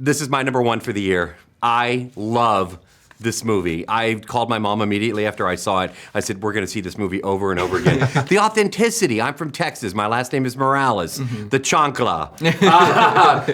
This is my number one for the year. I love this movie. I called my mom immediately after I saw it. I said, we're gonna see this movie over and over again. The authenticity, I'm from Texas, my last name is Morales. The chancla,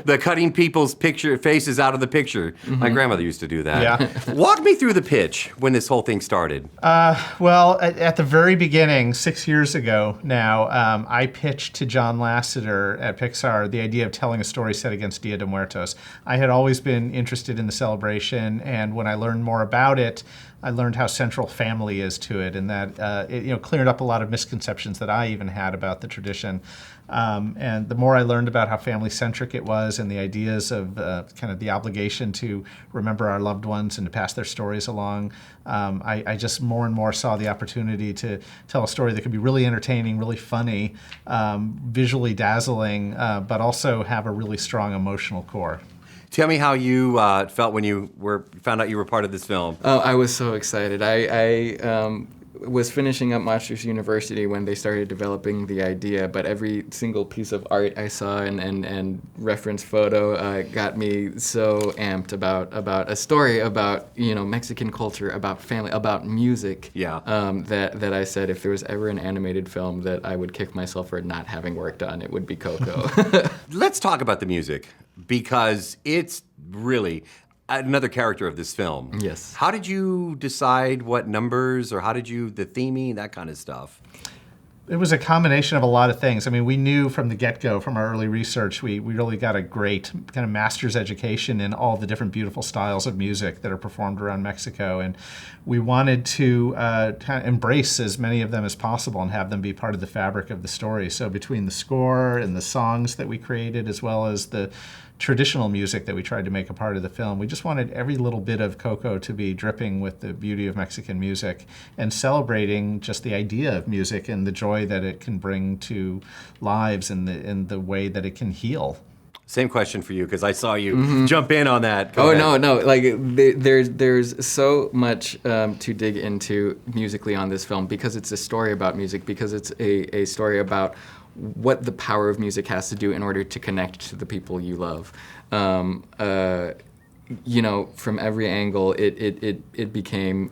the cutting people's faces out of the picture. My grandmother used to do that. Yeah. Walk me through the pitch when this whole thing started. Well, at the very beginning, 6 years ago now, I pitched to John Lasseter at Pixar the idea of telling a story set against Dia de Muertos. I had always been interested in the celebration, and when I learned more about it, I learned how central family is to it, and that it cleared up a lot of misconceptions that I even had about the tradition. And the more I learned about how family-centric it was and the ideas of kind of the obligation to remember our loved ones and to pass their stories along, I just more and more saw the opportunity to tell a story that could be really entertaining, really funny, visually dazzling, but also have a really strong emotional core. Tell me how you felt when you found out you were part of this film. Oh, I was so excited. I was finishing up Monsters University when they started developing the idea, but every single piece of art I saw and reference photo got me so amped about a story about Mexican culture, about family, about music. Yeah. That I said if there was ever an animated film that I would kick myself for not having worked on, it would be Coco. Let's talk about the music, because it's really another character of this film. Yes. How did you decide what numbers, or the theming, that kind of stuff? It was a combination of a lot of things. I mean, we knew from the get-go, from our early research, we really got a great kind of master's education in all the different beautiful styles of music that are performed around Mexico. And we wanted to kind of embrace as many of them as possible and have them be part of the fabric of the story. So between the score and the songs that we created, as well as the traditional music that we tried to make a part of the film, we just wanted every little bit of Coco to be dripping with the beauty of Mexican music and celebrating just the idea of music and the joy that it can bring to lives and the way that it can heal. Same question for you, because I saw you jump in on that. Go ahead. No. Like there's so much to dig into musically on this film, because it's a story about music, because it's a story about what the power of music has to do in order to connect to the people you love. From every angle, it became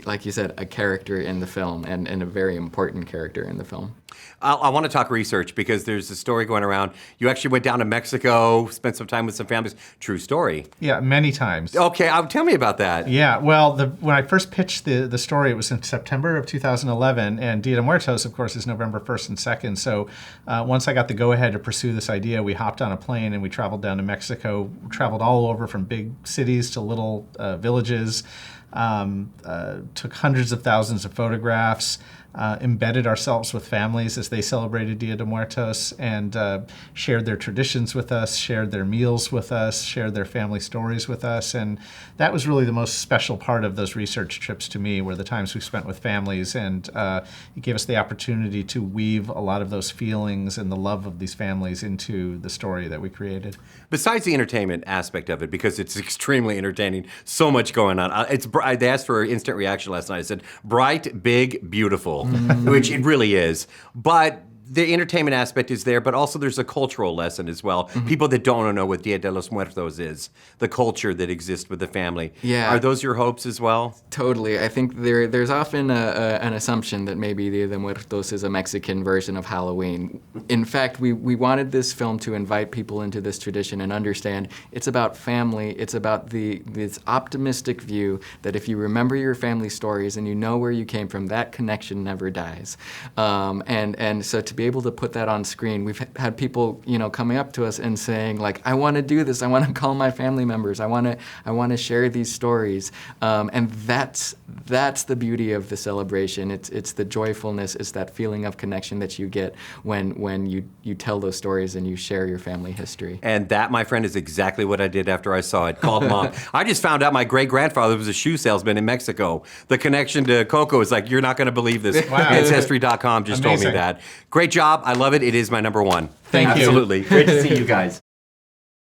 like you said, a character in the film, and a very important character in the film. I want to talk research, because there's a story going around. You actually went down to Mexico, spent some time with some families. True story. Yeah, many times. Okay, tell me about that. Yeah, well, when I first pitched the story, it was in September of 2011, and Dia de Muertos, of course, is November 1st and 2nd. So once I got the go-ahead to pursue this idea, we hopped on a plane and we traveled down to Mexico, traveled all over from big cities to little villages, took hundreds of thousands of photographs, embedded ourselves with families as they celebrated Dia de Muertos, and shared their traditions with us, shared their meals with us, shared their family stories with us. And that was really the most special part of those research trips to me, were the times we spent with families, and it gave us the opportunity to weave a lot of those feelings and the love of these families into the story that we created. Besides the entertainment aspect of it, because it's extremely entertaining, so much going on. They asked for instant reaction last night. I said, bright, big, beautiful, which it really is. But the entertainment aspect is there, but also there's a cultural lesson as well. People that don't know what Dia de los Muertos is, the culture that exists with the family. Yeah. Are those your hopes as well? Totally. I think there's often an assumption that maybe Dia de Muertos is a Mexican version of Halloween. In fact, we wanted this film to invite people into this tradition and understand it's about family. It's about this optimistic view that if you remember your family stories and you know where you came from, that connection never dies. And so to be able to put that on screen, we've had people, coming up to us and saying, like, I want to do this. I want to call my family members. I want to share these stories. And that's the beauty of the celebration. It's the joyfulness. It's that feeling of connection that you get when you tell those stories and you share your family history. And that, my friend, is exactly what I did after I saw it. Called Mom. I just found out my great-grandfather was a shoe salesman in Mexico. The connection to Coco is like, you're not going to believe this. Wow. Ancestry.com just Amazing. told me that. Great job. I love it. It is my number one. Thank you. Absolutely. Great to see you guys.